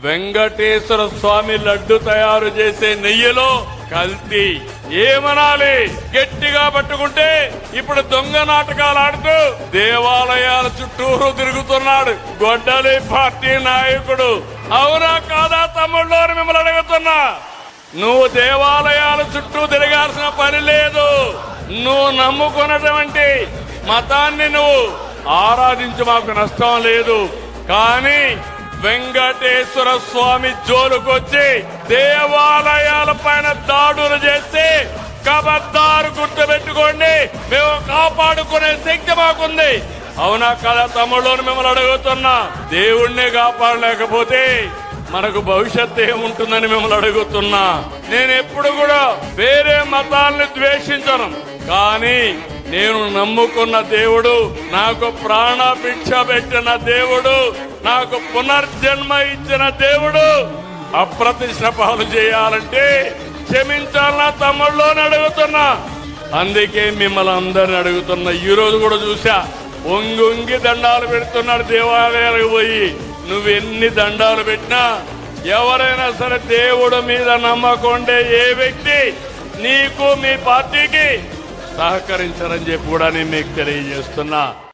వెంకటేశ్వర స్వామి లడ్డు తయారు చేసే నెయ్యిలో కల్తీ ఏమనాలి? గట్టిగా పట్టుకుంటే ఇప్పుడు దొంగ నాటకాలు ఆడుతూ దేవాలయాల చుట్టూరు తిరుగుతున్నాడు గొడ్డలి పార్టీ నాయకుడు. అవునా కాదా తమ్ముళ్ళు అని మిమ్మల్ని అడుగుతున్నా. నువ్వు దేవాలయాల చుట్టూ తిరగాల్సిన పని లేదు. నువ్వు నమ్ముకున్నటువంటి మతాన్ని నువ్వు ఆరాధించి మాకు నష్టం లేదు. కానీ వెంకటేశ్వర స్వామి జోలుకొచ్చి దేవాలయాల పైన దాడులు చేస్తే కబద్దారు గుర్తుపెట్టుకోండి, మేము కాపాడుకునే శక్తి మాకుంది. అవునా కదా తమ్ముళ్ళు మిమ్మల్ని అడుగుతున్నా. దేవుణ్ణి కాపాడలేకపోతే మనకు భవిష్యత్తు ఏముంటుందని మిమ్మల్ని అడుగుతున్నా. నేను ఎప్పుడు కూడా వేరే మతాల్ని ద్వేషించను, కానీ నేను నమ్ముకున్న దేవుడు, నాకు ప్రాణ భిక్ష పెట్టిన దేవుడు, నాకు పునర్జన్మ ఇచ్చిన దేవుడు అప్రతిష్ట పాలు చేయాలంటే క్షమించాలన్నా తమ్ముళ్ళు అని అడుగుతున్నా. అందుకే మిమ్మల్ని అందరిని అడుగుతున్నా. ఈ రోజు కూడా చూసా, ఒంగి దండాలు పెడుతున్నాడు దేవాలయాలకు పోయి. నువ్వెన్ని దండాలు పెట్టినా ఎవరైనా సరే దేవుడు మీద నమ్మకం ఉండే ఏ వ్యక్తి నీకు మీ పార్టీకి సహకరించరని చెప్పి కూడా నేను మీకు తెలియజేస్తున్నా.